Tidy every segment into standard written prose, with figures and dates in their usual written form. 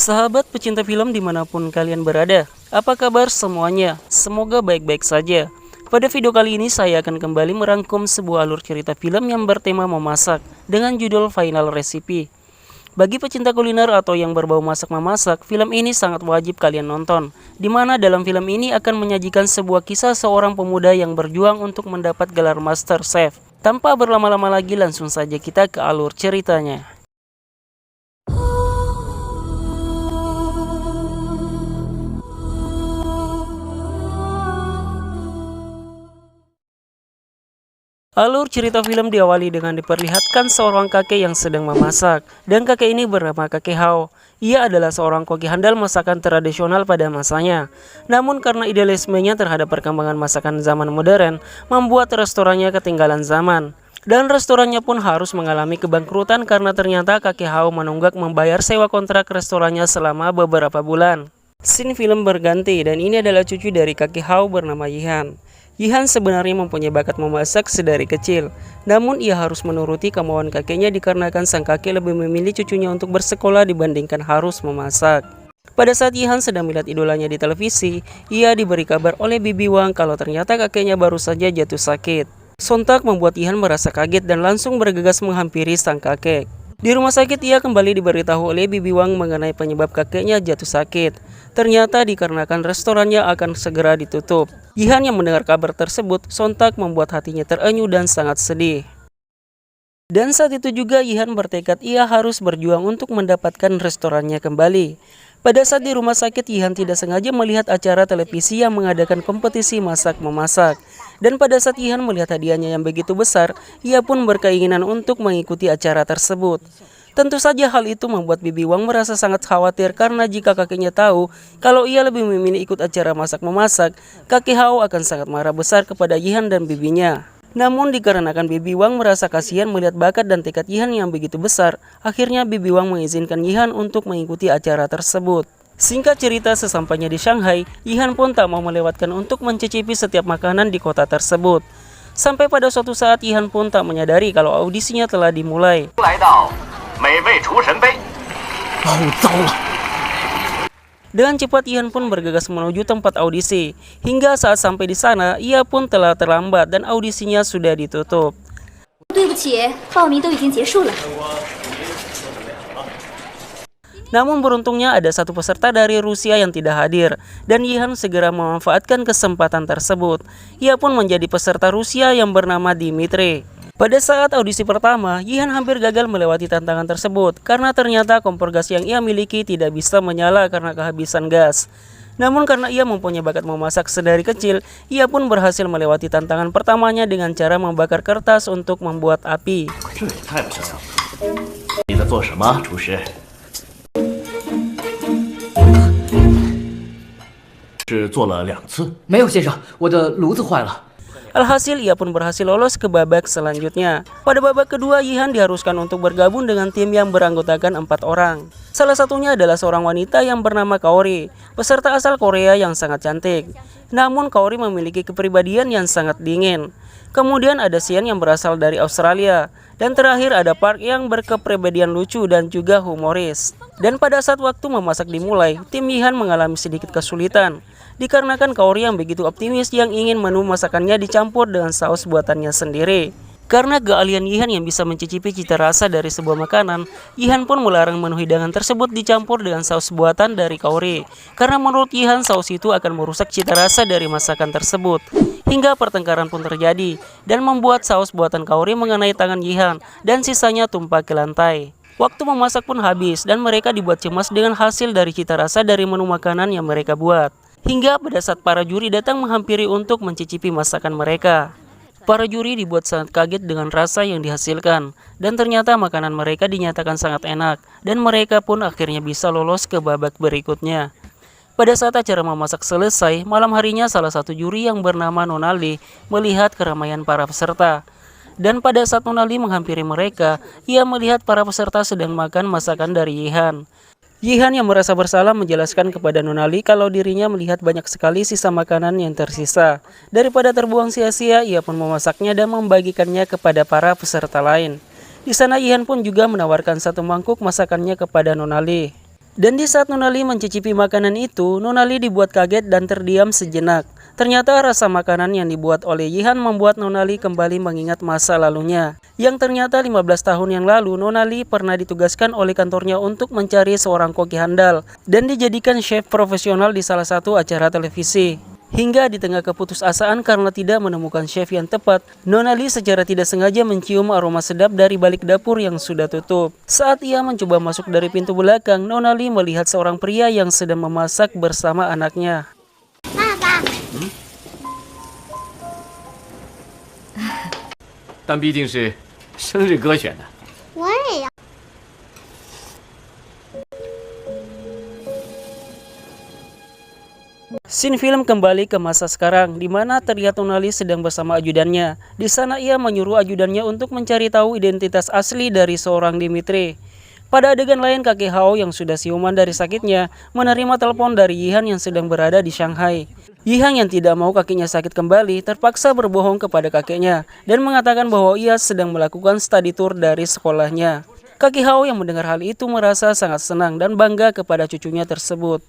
Sahabat pecinta film dimanapun kalian berada, apa kabar semuanya? Semoga baik-baik saja. Pada video kali ini saya akan kembali merangkum sebuah alur cerita film yang bertema memasak dengan judul Final Recipe. Bagi pecinta kuliner atau yang berbau masak-memasak, film ini sangat wajib kalian nonton. Dimana dalam film ini akan menyajikan sebuah kisah seorang pemuda yang berjuang untuk mendapat gelar Master Chef. Tanpa berlama-lama lagi langsung saja kita ke alur ceritanya. Alur cerita film diawali dengan diperlihatkan seorang kakek yang sedang memasak, dan kakek ini bernama kakek Hao. Ia adalah seorang koki handal masakan tradisional pada masanya. Namun karena idealismenya terhadap perkembangan masakan zaman modern, membuat restorannya ketinggalan zaman. Dan restorannya pun harus mengalami kebangkrutan karena ternyata kakek Hao menunggak membayar sewa kontrak restorannya selama beberapa bulan. Scene film berganti dan ini adalah cucu dari kakek Hao bernama Yihan. Yihan sebenarnya mempunyai bakat memasak sedari kecil, namun ia harus menuruti kemauan kakeknya dikarenakan sang kakek lebih memilih cucunya untuk bersekolah dibandingkan harus memasak. Pada saat Yihan sedang melihat idolanya di televisi, ia diberi kabar oleh Bibi Wang kalau ternyata kakeknya baru saja jatuh sakit. Sontak membuat Yihan merasa kaget dan langsung bergegas menghampiri sang kakek. Di rumah sakit ia kembali diberitahu oleh Bibi Wang mengenai penyebab kakeknya jatuh sakit. Ternyata dikarenakan restorannya akan segera ditutup. Yihan yang mendengar kabar tersebut sontak membuat hatinya terenyuh dan sangat sedih. Dan saat itu juga Yihan bertekad ia harus berjuang untuk mendapatkan restorannya kembali. Pada saat di rumah sakit, Yihan tidak sengaja melihat acara televisi yang mengadakan kompetisi masak-memasak. Dan pada saat Yihan melihat hadiahnya yang begitu besar, ia pun berkeinginan untuk mengikuti acara tersebut. Tentu saja hal itu membuat Bibi Wang merasa sangat khawatir karena jika kakeknya tahu kalau ia lebih memilih ikut acara masak-memasak, kakek Hao akan sangat marah besar kepada Yihan dan bibinya. Namun dikarenakan Bibi Wang merasa kasihan melihat bakat dan tekad Yihan yang begitu besar, akhirnya Bibi Wang mengizinkan Yihan untuk mengikuti acara tersebut. Singkat cerita, sesampainya di Shanghai, Yihan pun tak mau melewatkan untuk mencicipi setiap makanan di kota tersebut. Sampai pada suatu saat Yihan pun tak menyadari kalau audisinya telah dimulai. Dengan cepat Yihan pun bergegas menuju tempat audisi. Hingga saat sampai di sana, ia pun telah terlambat dan audisinya sudah ditutup. Namun beruntungnya ada satu peserta dari Rusia yang tidak hadir, dan Yihan segera memanfaatkan kesempatan tersebut. Ia pun menjadi peserta Rusia yang bernama Dmitri. Pada saat audisi pertama, Yihan hampir gagal melewati tantangan tersebut karena ternyata kompor gas yang ia miliki tidak bisa menyala karena kehabisan gas. Namun karena ia mempunyai bakat memasak sedari kecil, ia pun berhasil melewati tantangan pertamanya dengan cara membakar kertas untuk membuat api. Alhasil ia pun berhasil lolos ke babak selanjutnya. Pada babak kedua, Yihan diharuskan untuk bergabung dengan tim yang beranggotakan 4 orang. Salah satunya adalah seorang wanita yang bernama Kaori, peserta asal Korea yang sangat cantik. Namun Kaori memiliki kepribadian yang sangat dingin. Kemudian ada Sian yang berasal dari Australia. Dan terakhir ada Park yang berkepribadian lucu dan juga humoris. Dan pada saat waktu memasak dimulai, tim Yihan mengalami sedikit kesulitan. Dikarenakan Kaori yang begitu optimis yang ingin menu masakannya dicampur dengan saus buatannya sendiri. Karena keahlian Yihan yang bisa mencicipi cita rasa dari sebuah makanan, Yihan pun melarang menu hidangan tersebut dicampur dengan saus buatan dari Kaori. Karena menurut Yihan saus itu akan merusak cita rasa dari masakan tersebut. Hingga pertengkaran pun terjadi dan membuat saus buatan Kaori mengenai tangan Yihan dan sisanya tumpah ke lantai. Waktu memasak pun habis dan mereka dibuat cemas dengan hasil dari cita rasa dari menu makanan yang mereka buat. Hingga pada saat para juri datang menghampiri untuk mencicipi masakan mereka. Para juri dibuat sangat kaget dengan rasa yang dihasilkan. Dan ternyata makanan mereka dinyatakan sangat enak. Dan mereka pun akhirnya bisa lolos ke babak berikutnya. Pada saat acara memasak selesai, malam harinya salah satu juri yang bernama Nonali melihat keramaian para peserta. Dan pada saat Nonali menghampiri mereka, ia melihat para peserta sedang makan masakan dari Yihan. Yihan yang merasa bersalah menjelaskan kepada Nonali kalau dirinya melihat banyak sekali sisa makanan yang tersisa. Daripada terbuang sia-sia, ia pun memasaknya dan membagikannya kepada para peserta lain. Di sana Yihan pun juga menawarkan satu mangkuk masakannya kepada Nonali. Dan di saat Nona Lee mencicipi makanan itu, Nona Lee dibuat kaget dan terdiam sejenak. Ternyata rasa makanan yang dibuat oleh Yihan membuat Nona Lee kembali mengingat masa lalunya. Yang ternyata 15 tahun yang lalu, Nona Lee pernah ditugaskan oleh kantornya untuk mencari seorang koki handal dan dijadikan chef profesional di salah satu acara televisi. Hingga di tengah keputusasaan karena tidak menemukan chef yang tepat, Nona Lee secara tidak sengaja mencium aroma sedap dari balik dapur yang sudah tutup. Saat ia mencoba masuk dari pintu belakang, Nona Lee melihat seorang pria yang sedang memasak bersama anaknya. Papa. 但毕竟是生日哥选的。我也要。 Scene film kembali ke masa sekarang, di mana terlihat Nona Lee sedang bersama ajudannya. Di sana ia menyuruh ajudannya untuk mencari tahu identitas asli dari seorang Dimitri. Pada adegan lain, kakek Hao yang sudah siuman dari sakitnya menerima telepon dari Yihan yang sedang berada di Shanghai. Yihan yang tidak mau kakinya sakit kembali terpaksa berbohong kepada kakeknya dan mengatakan bahwa ia sedang melakukan study tour dari sekolahnya. Kakek Hao yang mendengar hal itu merasa sangat senang dan bangga kepada cucunya tersebut.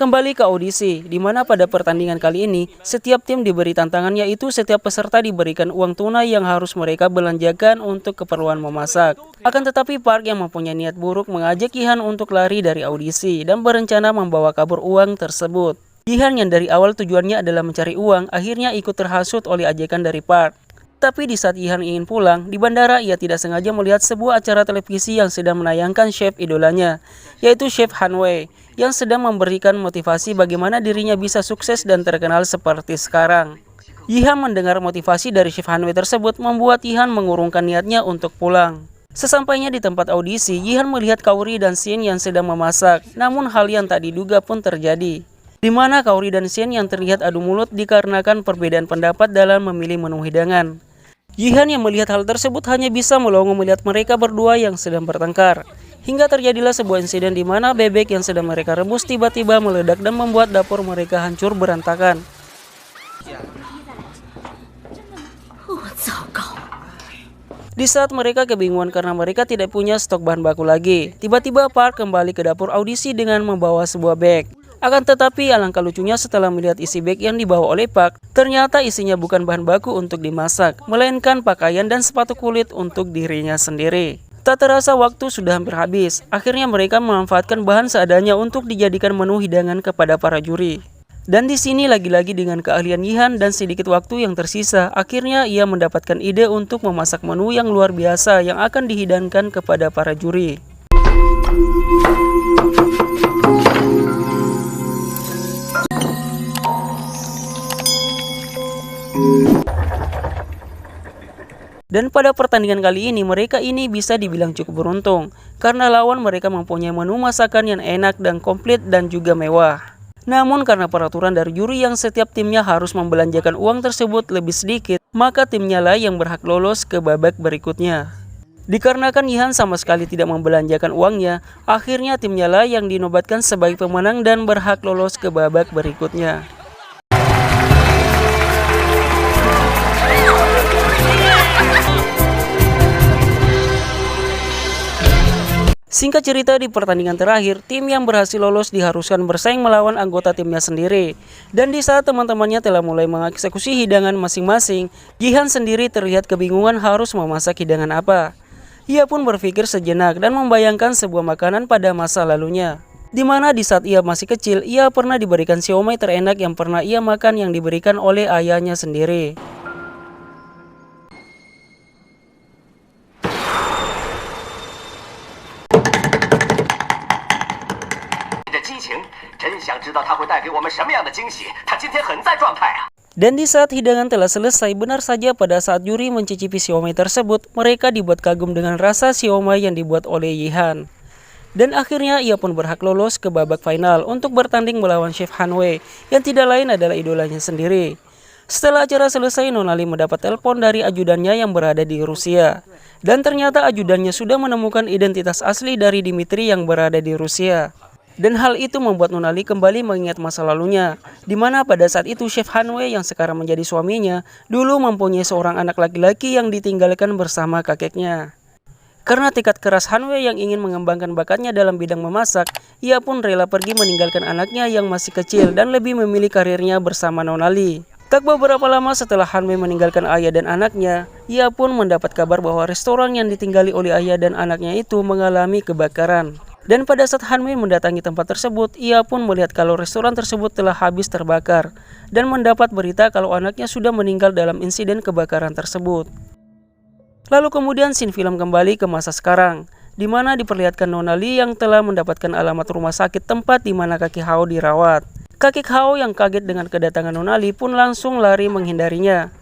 Kembali ke audisi, di mana pada pertandingan kali ini, setiap tim diberi tantangan, yaitu setiap peserta diberikan uang tunai yang harus mereka belanjakan untuk keperluan memasak. Akan tetapi Park yang mempunyai niat buruk mengajak Yihan untuk lari dari audisi dan berencana membawa kabur uang tersebut. Yihan yang dari awal tujuannya adalah mencari uang, akhirnya ikut terhasut oleh ajakan dari Park. Tapi di saat Yihan ingin pulang, di bandara ia tidak sengaja melihat sebuah acara televisi yang sedang menayangkan chef idolanya, yaitu Chef Han Wei, yang sedang memberikan motivasi bagaimana dirinya bisa sukses dan terkenal seperti sekarang. Yihan mendengar motivasi dari Chef Han Wei tersebut membuat Yihan mengurungkan niatnya untuk pulang. Sesampainya di tempat audisi, Yihan melihat Kaori dan Shin yang sedang memasak, namun hal yang tak diduga pun terjadi. Di mana Kaori dan Shin yang terlihat adu mulut dikarenakan perbedaan pendapat dalam memilih menu hidangan. Yihan yang melihat hal tersebut hanya bisa melongo melihat mereka berdua yang sedang bertengkar. Hingga terjadilah sebuah insiden di mana bebek yang sedang mereka rebus tiba-tiba meledak dan membuat dapur mereka hancur berantakan. Di saat mereka kebingungan karena mereka tidak punya stok bahan baku lagi, tiba-tiba Park kembali ke dapur audisi dengan membawa sebuah bag. Akan tetapi alangkah lucunya setelah melihat isi bag yang dibawa oleh Park, ternyata isinya bukan bahan baku untuk dimasak, melainkan pakaian dan sepatu kulit untuk dirinya sendiri. Tak terasa waktu sudah hampir habis, akhirnya mereka memanfaatkan bahan seadanya untuk dijadikan menu hidangan kepada para juri. Dan di sini lagi-lagi dengan keahlian Yihan dan sedikit waktu yang tersisa, akhirnya ia mendapatkan ide untuk memasak menu yang luar biasa yang akan dihidangkan kepada para juri. Dan pada pertandingan kali ini mereka ini bisa dibilang cukup beruntung karena lawan mereka mempunyai menu masakan yang enak dan komplit dan juga mewah. Namun karena peraturan dari juri yang setiap timnya harus membelanjakan uang tersebut lebih sedikit, maka timnya lah yang berhak lolos ke babak berikutnya. Dikarenakan Yihan sama sekali tidak membelanjakan uangnya, akhirnya timnya lah yang dinobatkan sebagai pemenang dan berhak lolos ke babak berikutnya. Singkat cerita, di pertandingan terakhir, tim yang berhasil lolos diharuskan bersaing melawan anggota timnya sendiri. Dan di saat teman-temannya telah mulai mengeksekusi hidangan masing-masing, Yihan sendiri terlihat kebingungan harus memasak hidangan apa. Ia pun berpikir sejenak dan membayangkan sebuah makanan pada masa lalunya. Di mana di saat ia masih kecil, ia pernah diberikan siomay terenak yang pernah ia makan yang diberikan oleh ayahnya sendiri. Dan di saat hidangan telah selesai, benar saja pada saat juri mencicipi siomay tersebut, mereka dibuat kagum dengan rasa siomay yang dibuat oleh Yihan. Dan akhirnya ia pun berhak lolos ke babak final untuk bertanding melawan Chef Han Wei yang tidak lain adalah idolanya sendiri. Setelah acara selesai, Nona Lee mendapat telepon dari ajudannya yang berada di Rusia. Dan ternyata ajudannya sudah menemukan identitas asli dari Dimitri yang berada di Rusia. Dan hal itu membuat Nona Lee kembali mengingat masa lalunya, di mana pada saat itu Chef Han Wei yang sekarang menjadi suaminya, dulu mempunyai seorang anak laki-laki yang ditinggalkan bersama kakeknya. Karena tekad keras Han Wei yang ingin mengembangkan bakatnya dalam bidang memasak, ia pun rela pergi meninggalkan anaknya yang masih kecil dan lebih memilih karirnya bersama Nona Lee. Tak beberapa lama setelah Han Wei meninggalkan ayah dan anaknya, ia pun mendapat kabar bahwa restoran yang ditinggali oleh ayah dan anaknya itu mengalami kebakaran. Dan pada saat Han Wei mendatangi tempat tersebut, ia pun melihat kalau restoran tersebut telah habis terbakar dan mendapat berita kalau anaknya sudah meninggal dalam insiden kebakaran tersebut. Lalu kemudian scene film kembali ke masa sekarang, di mana diperlihatkan Nona Lee yang telah mendapatkan alamat rumah sakit tempat di mana kakek Hao dirawat. Kakek Hao yang kaget dengan kedatangan Nona Lee pun langsung lari menghindarinya.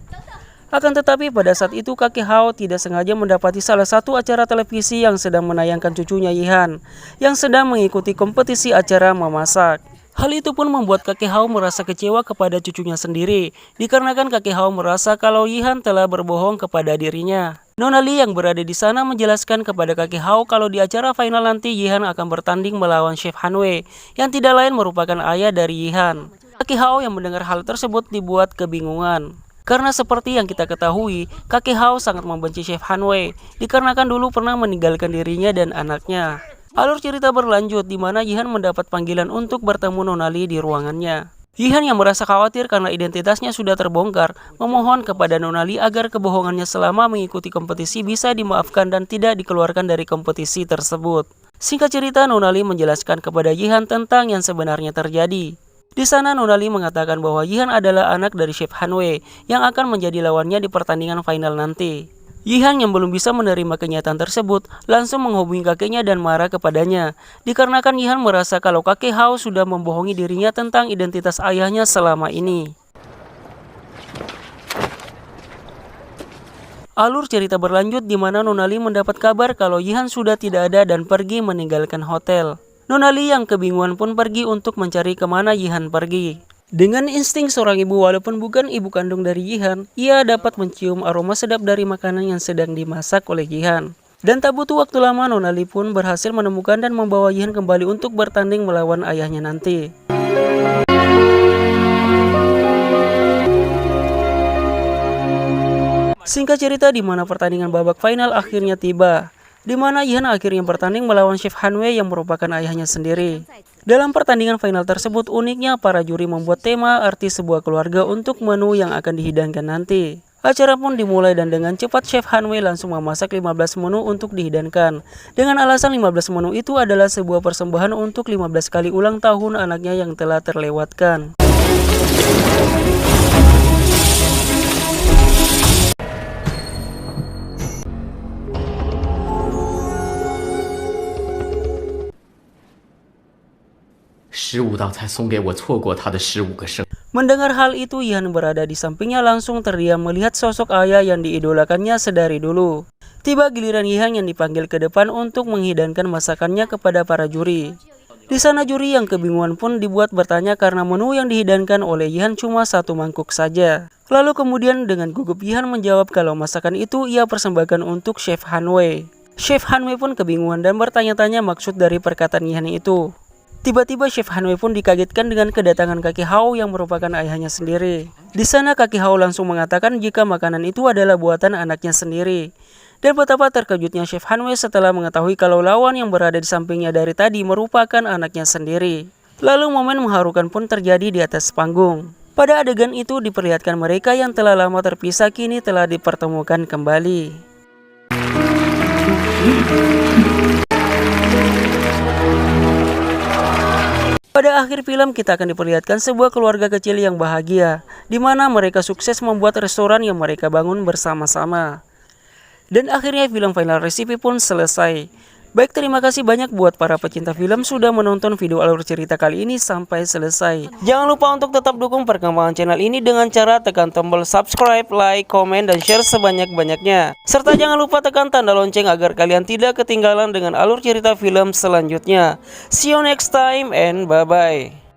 Akan tetapi pada saat itu kakek Hao tidak sengaja mendapati salah satu acara televisi yang sedang menayangkan cucunya Yihan yang sedang mengikuti kompetisi acara memasak. Hal itu pun membuat kakek Hao merasa kecewa kepada cucunya sendiri, dikarenakan kakek Hao merasa kalau Yihan telah berbohong kepada dirinya. Nona Lee yang berada di sana menjelaskan kepada kakek Hao kalau di acara final nanti Yihan akan bertanding melawan Chef Han Wei yang tidak lain merupakan ayah dari Yihan. Kakek Hao yang mendengar hal tersebut dibuat kebingungan. Karena seperti yang kita ketahui, kakek Hao sangat membenci Chef Han Wei dikarenakan dulu pernah meninggalkan dirinya dan anaknya. Alur cerita berlanjut di mana Yihan mendapat panggilan untuk bertemu Nona Lee di ruangannya. Yihan yang merasa khawatir karena identitasnya sudah terbongkar, memohon kepada Nona Lee agar kebohongannya selama mengikuti kompetisi bisa dimaafkan dan tidak dikeluarkan dari kompetisi tersebut. Singkat cerita, Nona Lee menjelaskan kepada Yihan tentang yang sebenarnya terjadi. Di sana Nona Lee mengatakan bahwa Yihan adalah anak dari Chef Han Wei yang akan menjadi lawannya di pertandingan final nanti. Yihan yang belum bisa menerima kenyataan tersebut langsung menghubungi kakeknya dan marah kepadanya, dikarenakan Yihan merasa kalau kakek Hao sudah membohongi dirinya tentang identitas ayahnya selama ini. Alur cerita berlanjut di mana Nona Lee mendapat kabar kalau Yihan sudah tidak ada dan pergi meninggalkan hotel. Nona Lee yang kebingungan pun pergi untuk mencari kemana Yihan pergi. Dengan insting seorang ibu walaupun bukan ibu kandung dari Yihan, ia dapat mencium aroma sedap dari makanan yang sedang dimasak oleh Yihan. Dan tak butuh waktu lama, Nona Lee pun berhasil menemukan dan membawa Yihan kembali untuk bertanding melawan ayahnya nanti. Singkat cerita di mana pertandingan babak final akhirnya tiba, di mana Yihan akhirnya bertanding melawan Chef Han Wei yang merupakan ayahnya sendiri. Dalam pertandingan final tersebut, uniknya para juri membuat tema arti sebuah keluarga untuk menu yang akan dihidangkan nanti. Acara pun dimulai dan dengan cepat Chef Han Wei langsung memasak 15 menu untuk dihidangkan. Dengan alasan 15 menu itu adalah sebuah persembahan untuk 15 kali ulang tahun anaknya yang telah terlewatkan.15道菜送给我错过他的15个生。 Mendengar hal itu, Yihan berada di sampingnya langsung terdiam melihat sosok ayah yang diidolakannya sedari dulu. Tiba giliran Yihan yang dipanggil ke depan untuk menghidangkan masakannya kepada para juri. Di sana juri yang kebingungan pun dibuat bertanya karena menu yang dihidangkan oleh Yihan cuma satu mangkuk saja. Lalu kemudian dengan gugup Yihan menjawab kalau masakan itu ia persembahkan untuk Chef Han Wei. Chef Han Wei pun kebingungan dan bertanya-tanya maksud dari perkataan Yihan itu. Tiba-tiba Chef Han Wei pun dikagetkan dengan kedatangan kakek Hao yang merupakan ayahnya sendiri. Di sana kakek Hao langsung mengatakan jika makanan itu adalah buatan anaknya sendiri. Dan betapa terkejutnya Chef Han Wei setelah mengetahui kalau lawan yang berada di sampingnya dari tadi merupakan anaknya sendiri. Lalu momen mengharukan pun terjadi di atas panggung. Pada adegan itu diperlihatkan mereka yang telah lama terpisah kini telah dipertemukan kembali. Pada akhir film kita akan diperlihatkan sebuah keluarga kecil yang bahagia, di mana mereka sukses membuat restoran yang mereka bangun bersama-sama. Dan akhirnya film Final Recipe pun selesai. Baik, terima kasih banyak buat para pecinta film sudah menonton video alur cerita kali ini sampai selesai. Jangan lupa untuk tetap dukung perkembangan channel ini dengan cara tekan tombol subscribe, like, komen, dan share sebanyak-banyaknya. Serta jangan lupa tekan tanda lonceng agar kalian tidak ketinggalan dengan alur cerita film selanjutnya. See you next time and bye-bye.